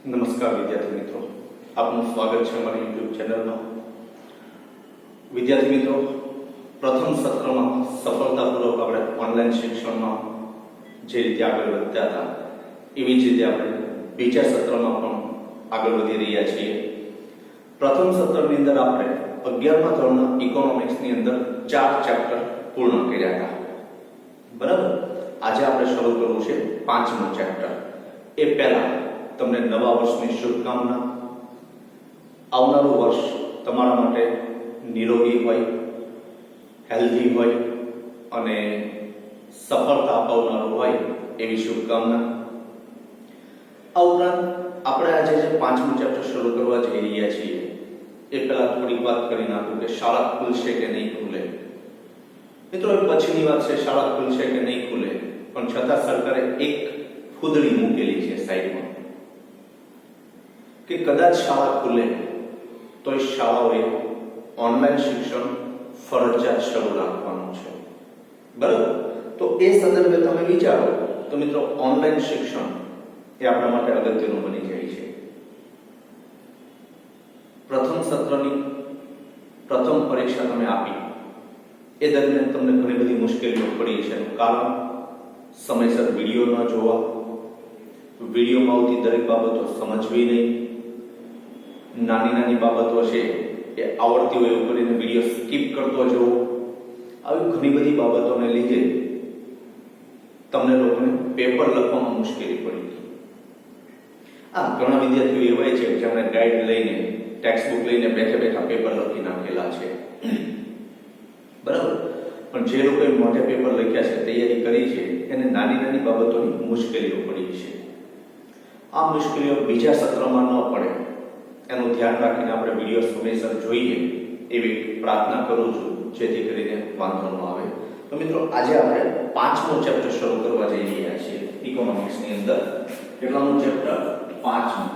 નમસ્કાર વિદ્યાર્થી મિત્રો, આપનું સ્વાગત છે અમારી યુટ્યુબ ચેનલમાં. વિદ્યાર્થી મિત્રો, પ્રથમ સત્રમાં સફળતાપૂર્વક આપણે ઓનલાઈન શિક્ષણમાં જે રીતે આગળ વધ્યા હતા એવી જ રીતે આપણે બીજા સત્રમાં પણ આગળ વધી રહ્યા છીએ. પ્રથમ સત્રની અંદર આપણે 11મા ધોરણના ઇકોનોમિક્સની અંદર 4 ચેપ્ટર પૂર્ણ કર્યા હતા. બરાબર, આજે આપણે શરૂ કરવું છે 5મું ચેપ્ટર. એ પહેલા તમને નવા વર્ષની શુભકામના. આવનારું વર્ષ તમારા માટે નિરોગી હોય, હેલ્ધી હોય અને સફળતા અપાવનારું હોય એવી શુભકામના. આ ઉપરાંત આપણે આજે જે 5મું ચેપ્ટર શરૂ કરવા જઈ રહ્યા છીએ એ પહેલા થોડીક વાત કરી નાખું કે શાળા ખુલશે કે નહીં ખુલે. મિત્રો, એ પછીની વાત છે, શાળા ખુલશે કે નહીં ખુલે, પણ છતાં સરકારે એક ફૂદડી મૂકેલી છે સાઈડમાં કે કદાચ શાળા ખુલે તો એ શાળાઓએ ઓનલાઈન શિક્ષણ ફરજિયાત શરૂ રાખવાનું છે. બરાબર, તો એ સંદર્ભે તમે વિચારો તો મિત્રો, ઓનલાઈન શિક્ષણ એ આપણા માટે અગત્યનું બની જાય છે. પ્રથમ સત્રની પ્રથમ પરીક્ષા તમે આપી એ દરમિયાન તમને ઘણી બધી મુશ્કેલીઓ પડી છે. કારણ સમયસર વિડીયો ન જોવા, વિડીયોમાં આવતી દરેક બાબતો સમજવી નહીં, નાની નાની બાબતો છે એ આવડતી હોય એવું કરીને વિડીયો સ્કીપ કરતો જવો, આવી ઘણી બધી બાબતોને લીધે તમને લોકોને પેપર લખવામાં મુશ્કેલી પડી. ઘણા વિદ્યાર્થીઓ એવા છે જેમણે ગાઈડ લઈને, ટેક્સ્ટ બુક લઈને બેઠા બેઠા પેપર લખી નાખેલા છે. બરાબર, પણ જે લોકોએ મોટે પેપર લખ્યા છે, તૈયારી કરી છે, એને નાની નાની બાબતોની મુશ્કેલીઓ પડી છે. આ મુશ્કેલીઓ બીજા સત્રમાં ન પડે એનું ધ્યાન રાખીને આપણે વિડીયો સમયસર જોઈએ એવી પ્રાર્થના કરું છું, જેથી કરીને વાંધો ન આવે. તો મિત્રો, આજે આપણે 5મું ચેપ્ટર શરૂ કરવા જઈ રહ્યા છીએ ઇકોનોમિક્સની અંદર. કેટલામું ચેપ્ટર? 5મું.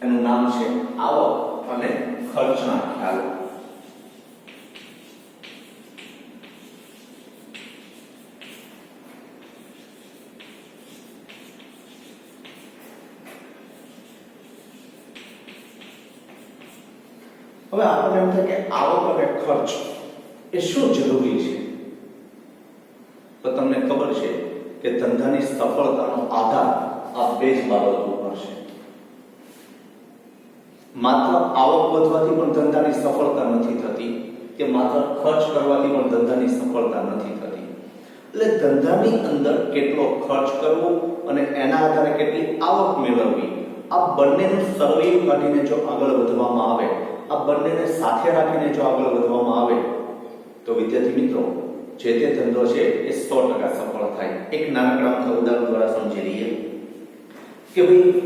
એનું નામ છે આવક અને ખર્ચના ખ્યાલો. હવે આપણને એમ થાય કે આવક અને ખર્ચ એ શું જરૂરી છે? તો તમને ખબર છે કે ધંધાની સફળતાનો આધાર આ બે જ બાબતો ઉપર છે. માત્ર આવક વધવાથી પણ ધંધાની સફળતા નથી થતી કે માત્ર ખર્ચ કરવાથી પણ ધંધાની સફળતા નથી થતી. એટલે ધંધાની અંદર કેટલો ખર્ચ કરવો અને એના આધારે કેટલી આવક મેળવવી, આ બંનેનું સરવૈયું કાઢીને જો આગળ વધવામાં આવે, આ બંનેને સાથે રાખીને જો આગળ વધવામાં આવે તો વિદ્યાર્થી મિત્રો, જે તે ધંધો છે એ 100% સફળ થાય. એક નાનકડા ઉદાહરણ દ્વારા સમજી લઈએ કે ભાઈ,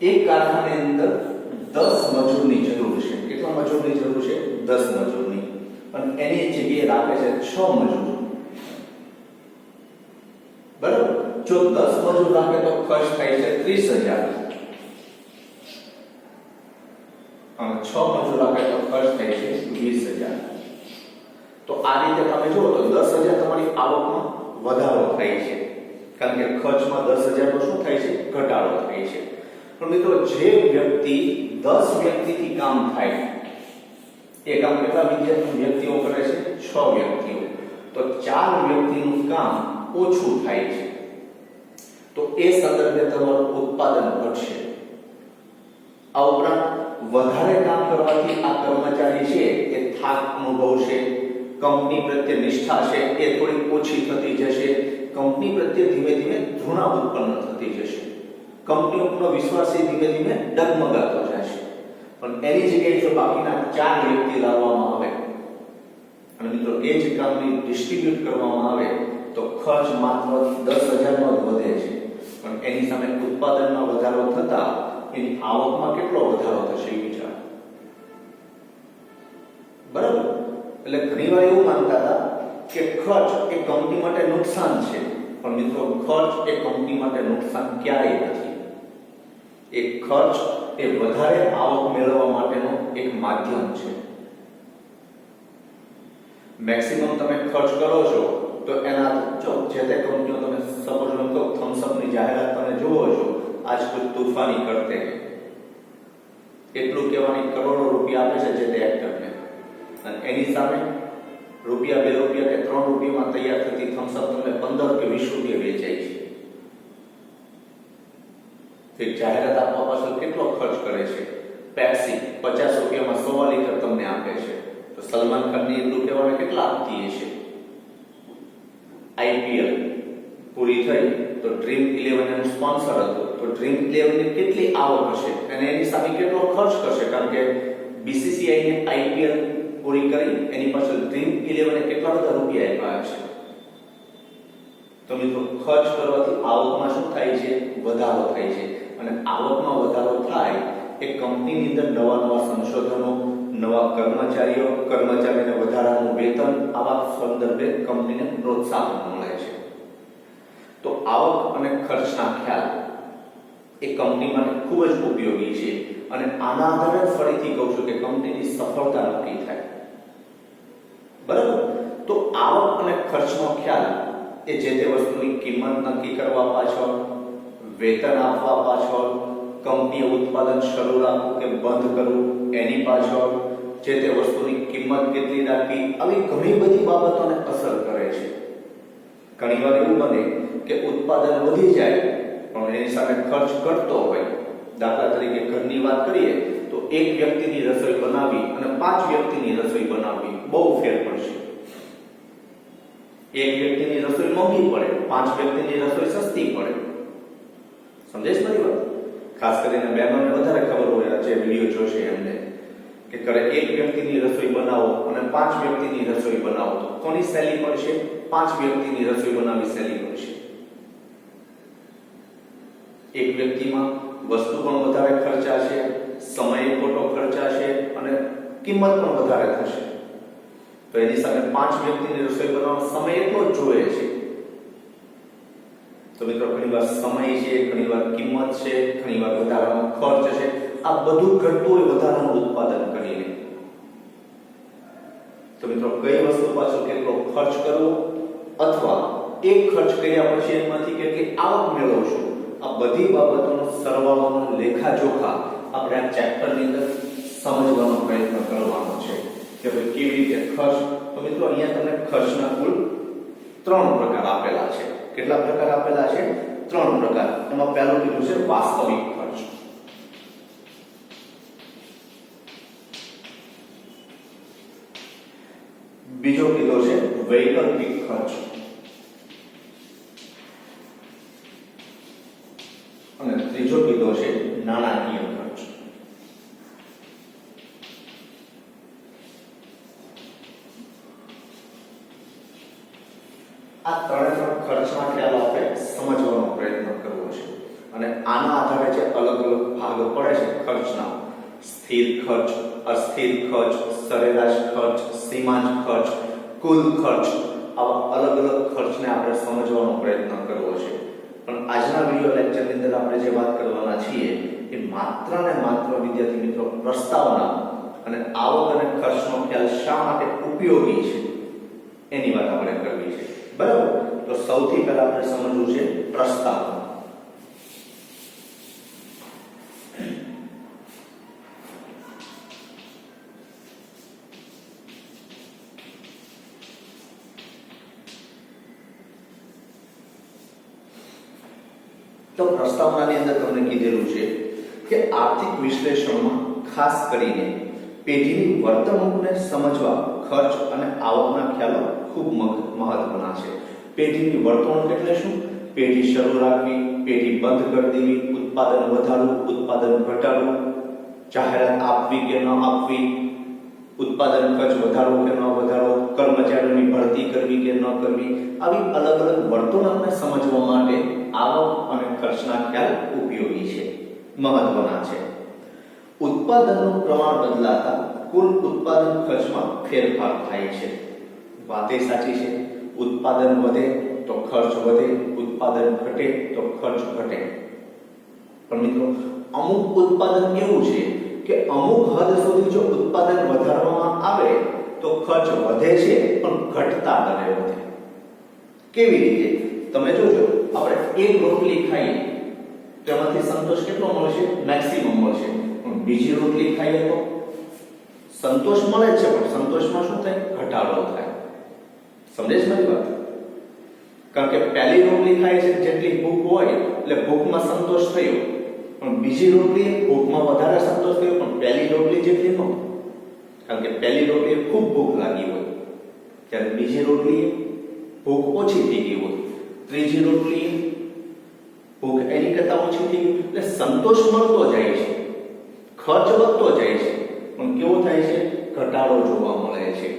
એક કારખાનાની અંદર 10 મજૂરની જરૂર છે. કેટલા મજૂરની જરૂર છે? 10 મજૂરની. અને એની જગ્યાએ રાખે છે 6 મજૂર. બરાબર, જો 10 મજૂર રાખે તો ખર્ચ થાય છે 30,000 અને 6 મજૂર રાખે તો ખર્ચ થાય છે 20,000. તો આ રીતે તમે જુઓ તો 10,000 તમારી આવકમાં વધારો થાય છે, કારણ કે ખર્ચમાં 10,000 નો શું થાય છે? ઘટાડો થાય છે. પણ મિત્રો, જે વ્યક્તિ 10 વ્યક્તિથી કામ થાય એ કામ કેટલા વ્યક્તિઓ કરે છે? 6 વ્યક્તિઓ. તો 4 વ્યક્તિનું કામ ઓછું થાય છે. તો એ સંદર્ભે તમારું ઉત્પાદન ઘટશે. આ ઉપરાંત વધારે કામ કરવાથી આ કર્મચારી છે એ થાક અનુભવશે, કંપની પ્રત્યે નિષ્ઠા છે એ થોડી ઓછી થતી જશે, કંપની પ્રત્યે ધીમે ધીમે ઘૃણા ઉત્પન્ન થતી જશે, કંપની ઉપરનો વિશ્વાસ ધીમે ધીમે ડગમગાતો જશે. પણ એની જગ્યાએ જો બાકીના 4 વ્યક્તિ લાવવામાં આવે અને મિત્રો એ જ કામને ડિસ્ટ્રીબ્યુટ કરવામાં આવે તો ખર્ચ માત્ર 10,000 નો જ વધે છે, પણ એની સામે ઉત્પાદનમાં વધારો થતા એની આવકમાં કેટલો વધારો થશે એ વિચાર. બરાબર, એટલે ઘણીવાર એવું માનતા હતા કે ખર્ચ એ કંપની માટે નુકસાન છે, પણ મિત્રો, ખર્ચ એ કંપની માટે નુકસાન ક્યારેય નથી. એ ખર્ચ એ વધારે આવક મેળવવા માટેનો એક માધ્યમ છે. મેક્સિમમ તમે ખર્ચ કરો છો તો એના જો જે તે કંપનીઓ તમે સપોઝ કહો થમ્સઅપની જાહેરાત તમે જુઓ છો, આજ કુછ તૂફાની કરતે હૈ, એટલું કહેવાની કરોડો રૂપિયા આપે છે જે તે એક્ટરને, અને એની સામે રૂપિયા 2 રૂપિયા કે 3 રૂપિયામાં તૈયાર થતી થમ્સઅપ તમને 15 કે 20 રૂપિયા વેચાય છે. તે જાહેરાત આપવા પાછળ કેટલો ખર્ચ કરે છે. પેપ્સી 50 રૂપિયામાં 100 લીટર તમને આપે છે, તો સલમાન ખાનની એટલું કહેવાને કેટલા આપતી હશે. આઈપીએલ પૂરી થઈ તો ડ્રીમ 11 એનું સ્પોન્સર હતું, તો ડ્રીમ 11 ની કેટલી આવક હશે અને એની સામે કેટલો ખર્ચ કરશે, કારણ કે બીસીસીઆઈ ને આઈપીએલ પૂરી કરી એની પાછળ ડ્રીમ 11 એ કેટલા બધા રૂપિયા આપ્યા છે. તો મિત્રો ખર્ચ કરવાથી આવકમાં શું થાય છે? વધારો થાય છે, અને આવકમાં વધારો થાય એ કંપનીની અંદર નવા સંશોધનો, નવા કર્મચારીઓને વધારાનું વેતન, આવા સંદર્ભે કંપનીને પ્રોત્સાહન મળે છે. તો આવક અને ખર્ચના ખ્યાલ એ કંપની માટે ખૂબ જ ઉપયોગી છે, અને આના આધારે ફરીથી કહું છું કે કંપનીની સફળતા નક્કી થાય. બરાબર? તો આવક અને ખર્ચનો ખ્યાલ એ જે તે વસ્તુની કિંમત નક્કી કરવા પાછળ, વેતન આપવા પાછળ, કંપનીએ ઉત્પાદન શરૂ રાખવું કે બંધ કરવું એની પાછળ, જે તે વસ્તુની કિંમત કેટલી રાખવી, આવી ઘણી બધી બાબતોને અસર કરે છે. ઘણીવાર એવું બને કે ઉત્પાદન વધી જાય પણ એની સામે ખર્ચ ઘટતો હોય. દાખલા તરીકે ઘરની વાત કરીએ તો એક વ્યક્તિની રસોઈ બનાવવી અને 5 વ્યક્તિની રસોઈ બનાવવી બહુ ફેર પડશે. એક વ્યક્તિની રસોઈ મોંઘી પડે, 5 વ્યક્તિની રસોઈ સસ્તી પડે. સમજાય છે મારી વાત? ખાસ કરીને બહેનોને વધારે ખબર હોય, જે વિડિયો જોશે એમને, કે કરે એક વ્યક્તિની રસોઈ બનાવો અને 5 વ્યક્તિની રસોઈ બનાવો તો કોની સહેલી પડશે? 5 વ્યક્તિની રસોઈ બનાવવી સહેલી પડશે. એક વ્યક્તિમાં વસ્તુ પણ વધારે ખર્ચાશે, સમય ખોટો ખર્ચાશે અને કિંમત પણ વધારે થશે. તો એની સામે 5 વ્યક્તિની રસોઈ બનાવવાનો સમય એટલો જ જોઈએ છે. તો મિત્રો ઘણીવાર સમય છે, ઘણીવાર કિંમત છે, ઘણીવાર વધારાનો ખર્ચ છે, આ બધું ઘટતું હોય વધારાનું ઉત્પાદન કરીને. તો મિત્રો કઈ વસ્તુ પાછળ કેટલો ખર્ચ કરવો અથવા એક ખર્ચ કર્યા પછી એમાંથી કેટલી આવક મેળવશું, આ બધી બાબતોનો સરવાળોનો લેખાજોખા આપણે આ ચેપ્ટરની અંદર સમજવાનો પ્રયત્ન કરવાનો છે કે ભાઈ કેવી રીતે ખર્ચ. તો મિત્રો અહીંયા તમને ખર્ચના કુલ 3 પ્રકાર આપેલા છે. કેટલા પ્રકાર આપેલા છે? 3 પ્રકાર. એમાં પહેલું કીધું છે વાસ્તવિક ખર્ચ. બીજો કીધો છે વૈકલ્પિક ખર્ચ, અને ત્રીજો કીધો છે નાણાકીય ખર્ચ. આ ત્રણે ખર્ચના ખ્યાલ આપણે સમજવાનો પ્રયત્ન કરવો છે, અને આના આધારે જે અલગ અલગ ભાગ પડે છે ખર્ચના, સ્થિર ખર્ચ, અસ્થિર ખર્ચ, સરેરાશ ખર્ચ, સીમાંત ખર્ચ, કુલ ખર્ચ, આવા અલગ અલગ ખર્ચને આપણે સમજવાનો પ્રયત્ન કરવો છે. પણ આજના વિડિયો લેક્ચરની અંદર આપણે જે વાત કરવાના છીએ એ માત્ર ને માત્ર વિદ્યાર્થી મિત્રો પ્રસ્તાવના અને આવક અને ખર્ચનો ખ્યાલ શા માટે ઉપયોગી છે એની વાત આપણે કરવી છે. બરાબર? તો સૌથી પહેલા આપણે સમજવું છે પ્રસ્તાવના. તો પ્રસ્તાવનાની અંદર તમને કીધેલું છે કે આર્થિક વિશ્લેષણમાં ખાસ કરીને પેઢીની વર્તણૂકને સમજવા ખર્ચ અને આવકના ખ્યાલો ખૂબ મહત્વના છે. પેઢીની વર્તણૂક એટલે શું? પેઢી શરૂ રાખવી, પેઢી બંધ કરી દેવી, ઉત્પાદન વધારવું, ઉત્પાદન ઘટાડવું, જાહેરાત આપવી કે ન આપવી, ઉત્પાદન ખર્ચ વધારવો કે ન વધારવો, કર્મચારીઓની ભરતી કરવી કે ન કરવી, આવી અલગ અલગ વર્તણૂકને સમજવા માટે આવક અને ખર્ચના ખ્યાલ ઉપયોગી છે, મહત્વના છે. ઉત્પાદનનું પ્રમાણ બદલાતા કુલ ઉત્પાદન ખર્ચમાં ફેરફાર થાય છે. વાત એ સાચી છે, ઉત્પાદન વધે તો ખર્ચ વધે, ઉત્પાદન ઘટે તો ખર્ચ ઘટે. પણ મિત્રો અમુક ઉત્પાદન એવું છે કે અમુક હદ સુધી જો ઉત્પાદન વધારવામાં આવે તો ખર્ચ વધે છે પણ ઘટતા દરે વધે. કેવી રીતે? તમે જોજો, આપણે એક રોટલી ખાઈએ તેમાંથી સંતોષ કેટલો મળશે? મેક્સિમમ મળશે. પણ બીજી રોટલી ખાઈએ તો સંતોષ મળે છે, પણ સંતોષમાં શું થાય? ઘટાડો થાય. સમજે છે મારી વાત? કારણ કે પહેલી રોટલી ખાય છે જેટલી ભૂખ હોય એટલે ભૂખમાં સંતોષ થયો, પણ બીજી રોટલી ભૂખમાં વધારે સંતોષ થયો, પણ પહેલી રોટલી જેટલી ન. કારણ કે પહેલી રોટલી ખૂબ ભૂખ લાગી હોય, ત્યારે બીજી રોટલી ભૂખ ઓછી થઈ ગઈ હોય, ત્રીજી રોટલી ભૂખ એની કરતા ઓછી થઈ ગઈ, એટલે સંતોષ મળતો જાય છે, ખર્ચ વધતો જાય છે, પણ કેવો થાય છે? ઘટાડો જોવા મળે છે.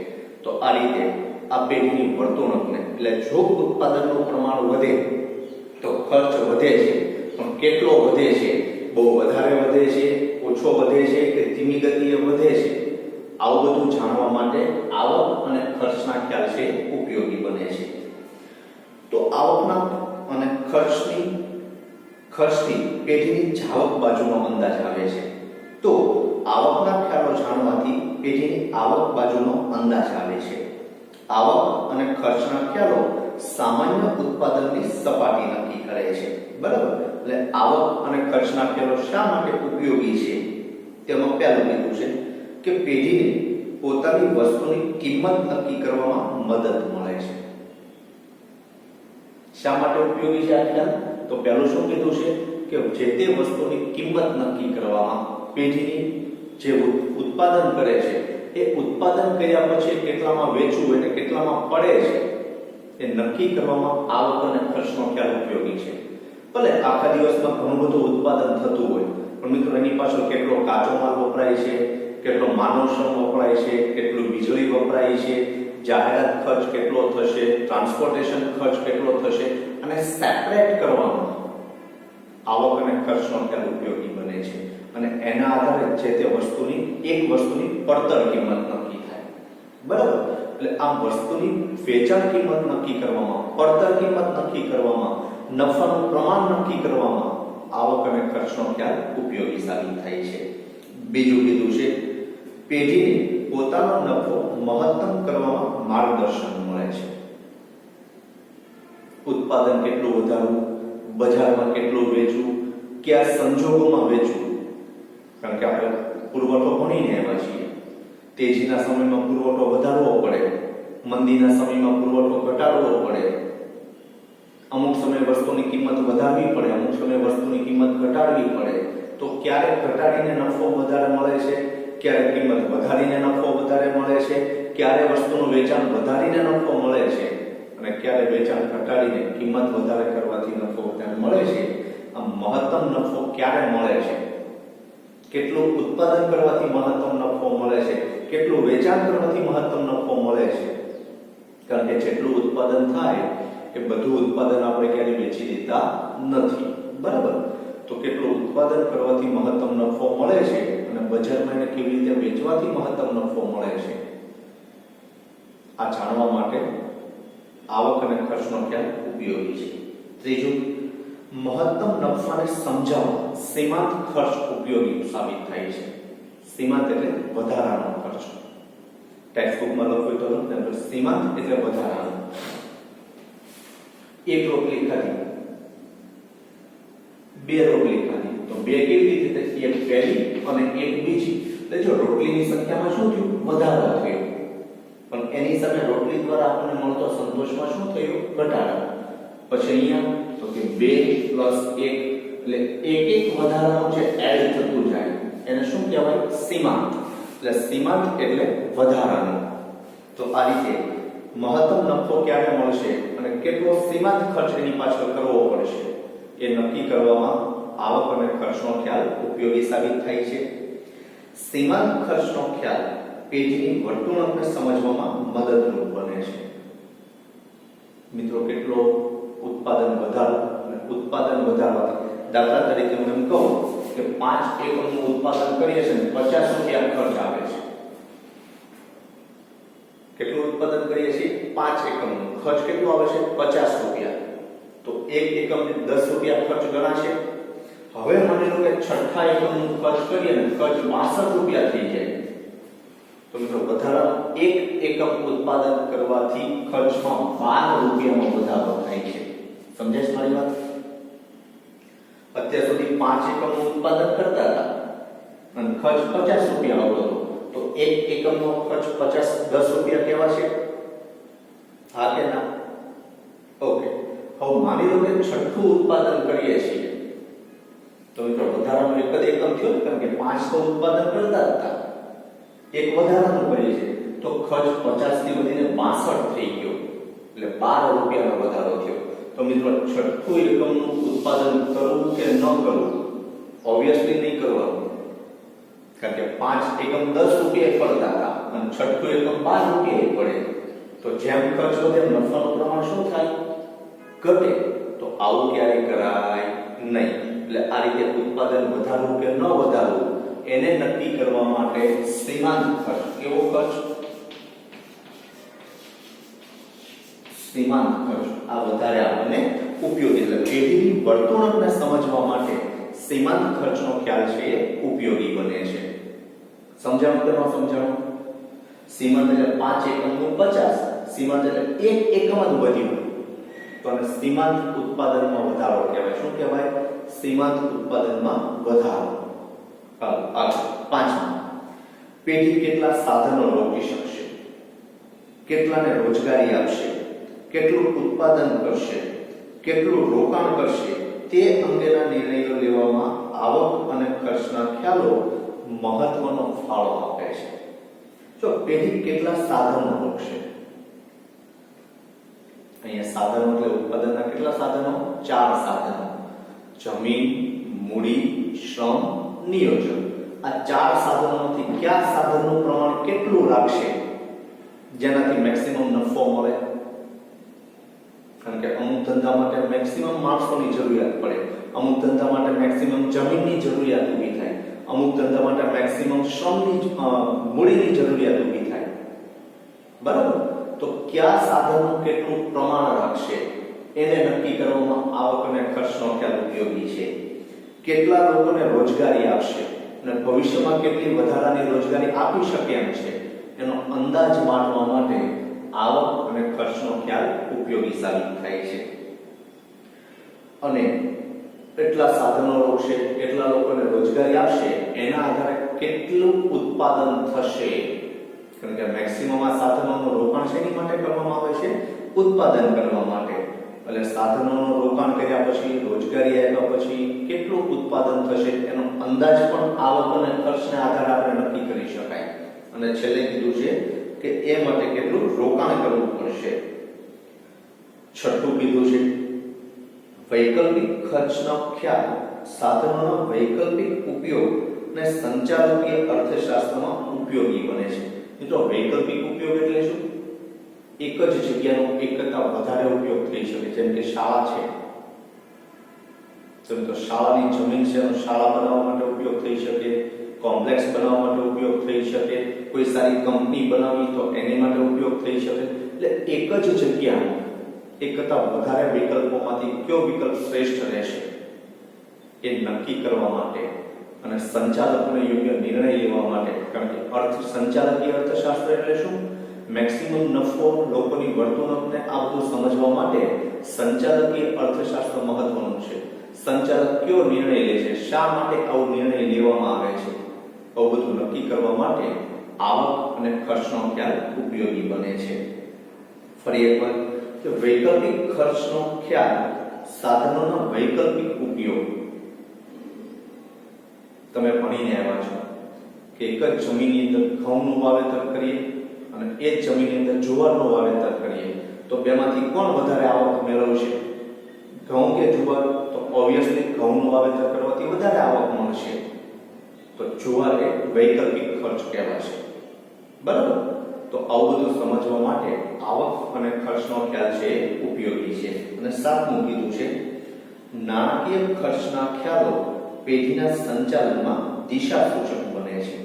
તો આ રીતે આ પેઢીની વર્તણૂકને, એટલે જો ઉત્પાદનનું પ્રમાણ વધે તો ખર્ચ વધે છે, પણ કેટલો વધે છે? બહુ વધારે વધે છે, ઓછો વધે છે કે ધીમી ગતિએ વધે છે? આવું બધું જાણવા માટે આવક અને ખર્ચના ખ્યાલ છે ઉપયોગી બને છે. તો આવકના અને ખર્ચની પેઢીની જાવક બાજુનો અંદાજ આવે છે. તો આવકના ખ્યાલો જાણવાથી પેઢીની આવક બાજુનો અંદાજ આવે છે. આવક અને ખર્ચના ખ્યાલો સામાન્ય ઉત્પાદનની સપાટી નક્કી કરે છે. બરાબર? એટલે આવક અને ખર્ચના ખ્યાલો શા માટે ઉપયોગી છે? તેમાં પહેલું કીધું છે કે પેઢીને પોતાની વસ્તુની કિંમત નક્કી કરવામાં મદદ મળે છે. શા માટે ઉપયોગી છે આ ખ્યાલ? તો પહેલું શું કીધું છે કે જે તે વસ્તુની કિંમત નક્કી કરવામાં પેઢીની જે ઉત્પાદન કરે છે એ ઉત્પાદન કર્યા પછી કેટલામાં વેચવું અને કેટલામાં પડે છે એ નક્કી કરવામાં આવક અને ખર્ચનો ખ્યાલ ઉપયોગી છે. ભલે આખા દિવસમાં ઘણું બધું ઉત્પાદન થતું હોય, પણ મિત્રો એની પાછળ કેટલો કાચો માલ વપરાય છે, કેટલો માનવ શ્રમ વપરાય છે, કેટલું વીજળી વપરાય છે, જાહેરાત ખર્ચ કેટલો થશે, ટ્રાન્સપોર્ટેશન ખર્ચ કેટલો થશે, અને સેપરેટ કરવામાં આવક અને ખર્ચનો ખ્યાલ ઉપયોગી બને છે. અને એના આધારે જે તે વસ્તુની પડતર કિંમત નક્કી થાય. બરાબર? એટલે આ વસ્તુની વેચાણ કિંમત નક્કી કરવામાં, પડતર કિંમત નક્કી કરવામાં, નફાનું પ્રમાણ નક્કી કરવામાં આવક અને ખર્ચનો ખ્યાલ ઉપયોગી સાબિત થાય છે. બીજું કીધું છે પેઢીને પોતાનો નફો મહત્તમ કરવામાં માર્ગદર્શન મળે છે. ઉત્પાદન કેટલું વધારવું, બજારમાં કેટલું વેચવું, કયા સંજોગોમાં વેચવું. કારણ કે આપણે પુરવઠો ભણીને આવ્યા છીએ. તેજીના સમયમાં પુરવઠો વધારવો પડે, મંદીના સમયમાં પુરવઠો ઘટાડવો પડે, અમુક સમયે વસ્તુની કિંમત વધારવી પડે, અમુક સમયે વસ્તુની કિંમત ઘટાડવી પડે. તો ક્યારેક ઘટાડીને નફો વધારે મળે છે, ક્યારે કિંમત વધારીને નફો વધારે મળે છે, ક્યારે વસ્તુનું વેચાણ વધારીને નફો મળે છે, અને ક્યારે વેચાણ ઘટાડીને કિંમત વધારે કરવાથી નફો વધારે મળે છે. આ મહત્તમ નફો ક્યારે મળે છે, કેટલું ઉત્પાદન કરવાથી મહત્તમ નફો મળે છે, કેટલું વેચાણ કરવાથી મહત્તમ નફો મળે છે. કારણ કે જેટલું ઉત્પાદન થાય એ બધું ઉત્પાદન આપણે ક્યારેય વેચી દેતા નથી. બરાબર? તો કેટલું ઉત્પાદન કરવાથી મહત્તમ નફો મળે છે અને બજારમાં એને કેવી રીતે વેચવાથી મહત્તમ નફો મળે છે, આ જાણવા માટે આવક અને ખર્ચનો ખ્યાલ ઉપયોગી છે. ત્રીજું, મહત્તમ નફાને સમજાવવા સીમાંત ખર્ચ ઉપયોગી સાબિત થાય છે. સીમાંત એટલે વધારાનો ખર્ચ. ટેક્સ્ટ બુકમાં લખ્યું તો સીમાંત એટલે વધારાનો. એક રોટલી ખાધી, બે રોટલી ખાધી, તો બે કેવી રીતે? એક પહેલી અને એક બીજી. એટલે જો રોટલીની સંખ્યામાં શું થયું? વધારો થયો, પણ એની સામે રોટલી દ્વારા આપણને મળતો સંતોષમાં શું થયું? ઘટાડો. પછી અહીંયા તો કે 2 + 1 એટલે એક વધારાનું જે એડ થતું જાય એને શું કહેવાય? સીમાંત. એટલે સીમાંત એટલે વધારાનું. તો આ રીતે મહત્તમ નફો ક્યારે મળશે અને કેટલો સીમાંત ખર્ચ એની પાછળ કરવો પડશે એ નક્કી કરવામાં આવક અને ખર્ચનો ખ્યાલ ઉપયોગી સાબિત થાય છે. સીમાંત ખર્ચનો ખ્યાલ પેઢીની વર્તણૂકને સમજવામાં મદદરૂપ બને છે. મિત્રો, કેટલો ઉત્પાદન વધારવાથી, દાખલા તરીકે હું એમ કહું કે 5 એકમનું ઉત્પાદન કરીએ છીએ ને 50 રૂપિયા ખર્ચ આવે છે. કેટલું ઉત્પાદન કરીએ છીએ? 5 એકમનું. ખર્ચ કેટલો આવે છે? 50 રૂપિયા. તો એક એકમને 10 રૂપિયા ખર્ચ ગણાશે. હવે માની લો કે છઠ્ઠા એકમનું ખર્ચ કરીએ ને ખર્ચ 62 રૂપિયા થઈ જાય, તો મિત્રો વધારાનો 1 એકમ ઉત્પાદન કરવાથી ખર્ચમાં 12 રૂપિયાનો વધારો થાય છે. સમજાય છે મારી વાત? અત્યાર સુધી 5 એકમનું ઉત્પાદન કરતા હતા અને ખર્ચ 50 રૂપિયા આવતો હતો, તો 1 એકમનો ખર્ચ 10 રૂપિયા કહેવાશે? હા કે ના? ઓકે. હવે માની લો કે છઠ્ઠું ઉત્પાદન કરીએ છીએ, તો મિત્રો વધારાનો એક જ એકમ થયો, કારણ કે 5 તો ઉત્પાદન કરતા હતા, એક વધારાનું કરીએ છીએ, તો ખર્ચ 50 થી વધીને 62 થઈ ગયો, એટલે 12 રૂપિયાનો વધારો થયો. તો મિત્રો છઠ્ઠું એકમનું ઉત્પાદન કરવું કે ન કરવું? ઓબ્વિયસલી નહીં કરવાનું, કારણ કે 5 એકમ 10 રૂપિયા પડતા હતા અને છઠ્ઠું એકમ 12 રૂપિયા પડે, તો જેમ ખર્ચ વધે એમ નફાનું પ્રમાણ શું થાય? ઘટે. તો આવું ક્યારે કરાય નહીં. એટલે આ રીતે ઉત્પાદન વધારવું કે ન વધારવું એને નક્કી કરવા માટે સીમાંત ખર્ચ, કેવો ખર્ચ? સીમાંત ખર્ચ આ વધારે આપણને ઉપયોગી, એટલે પેઢીની વર્તણૂકને સમજવા માટે સીમાંત ખર્ચનો ખ્યાલ છે એ ઉપયોગી બને છે. સમજાણું કે ન સમજાણું? સીમાંત એટલે 5 એકમનું 50, સીમાંત એટલે 1 એકમ જ વધ્યું, તો આને સીમાંત ઉત્પાદનમાં વધારો કહેવાય. શું કહેવાય? સીમાંત ઉત્પાદનમાં વધારો. પાંચમા, પેઢી કેટલા સાધનો રોકી શકશે, કેટલાને રોજગારી આપશે, કેટલું ઉત્પાદન કરશે, કેટલું રોકાણ કરશે, તે અંગેના નિર્ણયો લેવામાં આવક અને ખર્ચના ખ્યાલો મહત્વનો ફાળો આપે છે. જો પેઢી કેટલા સાધનો રોકશે, અહીંયા સાધનો એટલે ઉત્પાદનના કેટલા સાધનો? 4 સાધનો: જમીન, મૂડી, શ્રમ, નિયોજન. આ 4 સાધનોમાંથી કયા સાધનનું પ્રમાણ કેટલું રાખશે જેનાથી મેક્સિમમ નફો મળે? કારણ કે અમુક ધંધા માટે મેક્સિમમ માણસોની જરૂરિયાત પડે, અમુક ધંધા માટે મેક્સિમમ જમીનની જરૂરિયાત ઊભી થાય, અમુક ધંધા માટે મેક્સિમમ શ્રમની મૂડીની જરૂરિયાત ઊભી થાય. બરાબર? તો કયા સાધનો કેટલું પ્રમાણ રાખશે એને નક્કી કરવામાં આવક અને ખર્ચનો ખ્યાલ ઉપયોગી છે. કેટલા લોકોને રોજગારી આપશે અને ભવિષ્યમાં કેટલી વધારાની રોજગારી આપી શકે એમ છે એનો અંદાજ માંડવા માટે આવક અને ખર્ચનો ખ્યાલ ઉપયોગી સાબિત થાય છે. અને એટલા સાધનો રોકશે, કેટલા લોકોને રોજગારી આપશે, એના આધારે કેટલું ઉત્પાદન થશે. કારણ કે મેક્સિમમ આ સાધનોનું રોકાણ શેની માટે કરવામાં આવે છે? ઉત્પાદન કરવા માટે. એટલે સાધનોનું રોકાણ કર્યા પછી, રોજગારી આપ્યા પછી કેટલું ઉત્પાદન થશે એનો અંદાજ પણ આવક અને ખર્ચને આધારે આપણે નક્કી કરી શકાય. અને છેલ્લે કીધું છે કે એ માટે કેટલું રોકાણ કરવું પડશે. છઠ્ઠું કીધું છે વૈકલ્પિક ખર્ચનો ખ્યાલ સાધનોનો વૈકલ્પિક ઉપયોગ અને સંચાલકીય અર્થશાસ્ત્રમાં ઉપયોગી બને છે. મિત્રો વૈકલ્પિક ઉપયોગ એટલે શું? એક જ જગ્યાનો એક કરતા વધારે ઉપયોગ થઈ શકે. જેમ કે શાળા છે, તો શાળાની જમીન છે એનો શાળા બનાવવા માટે ઉપયોગ થઈ શકે, કોમ્પ્લેક્સ બનાવવા માટે ઉપયોગ થઈ શકે, કોઈ સારી કંપની બનાવી તો એની માટે ઉપયોગ થઈ શકે. એટલે એક જ જગ્યા એક કરતા વધારે વિકલ્પોમાંથી કયો વિકલ્પ શ્રેષ્ઠ રહેશે એ નક્કી કરવા માટે અને સંચાલકોને યોગ્ય નિર્ણય લેવા માટે. કારણ કે સંચાલકીય અર્થશાસ્ત્ર એટલે શું? મેક્સિમમ નફો, લોકોની વર્તણૂકને આ બધું સમજવા માટે સંચાલકીય અર્થશાસ્ત્ર મહત્વનું છે. સંચાલક કયો નિર્ણય લે છે, શા માટે આવો નિર્ણય લેવામાં આવે છે, આવું બધું નક્કી કરવા માટે આવક અને ખર્ચનો ખ્યાલ ઉપયોગી બને છે. ફરી એકવાર કે વૈકલ્પિક ખર્ચનો ખ્યાલ સાધનોનો વૈકલ્પિક ઉપયોગ. તમે ભણીને આવ્યા છો કે એક જ જમીનની અંદર ઘઉંનું વાવેતર કરીએ અને એ જ જમીનની અંદર જુવારનું વાવેતર કરીએ તો બેમાંથી કોણ વધારે આવક મેળવશે? ઘઉં કે જુવાર? તો ઓબ્વિયસલી ઘઉંનું વાવેતર કરવાથી વધારે આવક મળશે. તો જુવાર એ વૈકલ્પિક ખર્ચ કહેવાશે. બરાબર? તો આવું બધું સમજવા માટે આવક અને ખર્ચનો ખ્યાલ છે ઉપયોગી છે. અને સાતમું કીધું છે નાણાકીય ખર્ચના ખ્યાલો પેઢીના સંચાલનમાં દિશા સૂચક બને છે.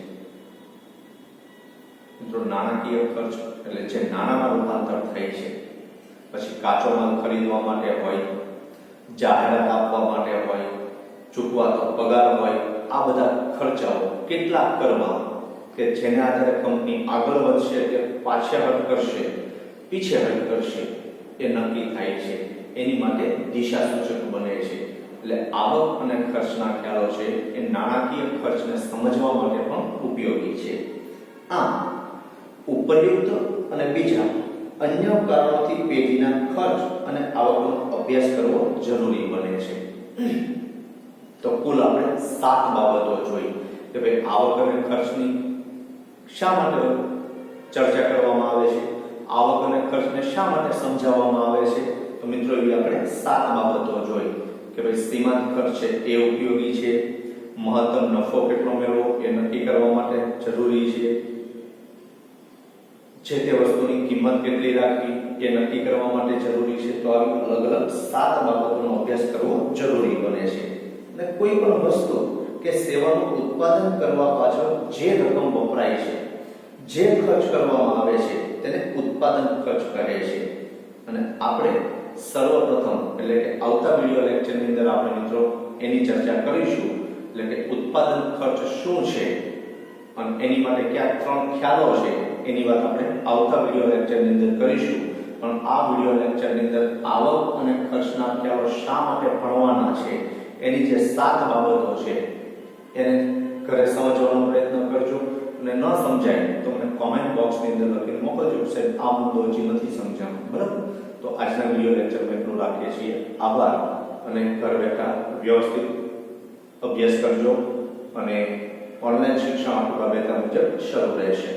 મિત્રો નાણાકીય ખર્ચ એટલે જે નાણાંમાં રૂપાંતર થાય છે, પછી કાચો માલ ખરીદવા માટે હોય, જાહેરાત આપવા માટે હોય, ચૂકવાતો પગાર હોય, આ બધા ખર્ચાઓ કેટલા કરવા કે જેના આધારે કંપની આગળ વધશે કે પાછળ કરશે, પીછેહટ કરશે એ નક્કી થાય છે. એની માટે દિશા સૂચક બને છે. એટલે આવક અને ખર્ચના ખ્યાલો છે એ નાણાકીય ખર્ચને સમજવા માટે પણ ઉપયોગી છે. આમ ઉપયુક્ત અને બીજા અન્ય કારણોથી પેઢીના ખર્ચ અને આવકનો અભ્યાસ કરવો જરૂરી બને છે. તો કુલ આપણે 7 બાબતો જોઈ કે ભાઈ આવક અને ખર્ચની શા માટે ચર્ચા કરવામાં આવે છે, આવક અને ખર્ચને શા માટે સમજાવવામાં આવે છે. તો મિત્રો એ આપણે 7 બાબતો જોઈ કે ભાઈ સીમાંત ખર્ચ છે એ ઉપયોગી છે, મહત્તમ નફો કેટલો મેળવવો એ નક્કી કરવા માટે જરૂરી છે, જે તે વસ્તુની કિંમત કેટલી રાખવી એ નક્કી કરવા માટે જરૂરી છે. તો આવી અલગ અલગ 7 બાબતોનો અભ્યાસ કરવો જરૂરી બને છે. અને કોઈ પણ વસ્તુ કે સેવાનું ઉત્પાદન કરવા પાછળ જે રકમ વપરાય છે, જે ખર્ચ કરવામાં આવે છે તેને ઉત્પાદન ખર્ચ કહે છે. અને આપણે સર્વપ્રથમ એટલે કે આવતા વિડિયો લેક્ચરની અંદર આપણે મિત્રો એની ચર્ચા કરીશું. એટલે કે ઉત્પાદન ખર્ચ શું છે અને એની માટે કયા 3 ખ્યાલો છે એની વાત આપણે આવતા વિડિયો લેક્ચરની અંદર કરીશું. પણ આ વિડિયો લેક્ચરની અંદર આવક અને ખર્ચના ખ્યાલો શા માટે ભણવાના છે એની જે 7 બાબતો છે એને ઘરે સમજવાનો પ્રયત્ન કરજો. અને ન સમજાય તો મને કોમેન્ટ બોક્સની અંદર લખીને મોકલજો સાહેબ આ મુદ્દો હજી નથી સમજાયો. બરાબર? તો આજના વિડિયો લેક્ચરમાં એટલું રાખીએ છીએ. આભાર. અને ઘર બેઠા વ્યવસ્થિત અભ્યાસ કરજો અને ઓનલાઈન શિક્ષણ આપણા બેતા મુજબ શરૂ રહેશે.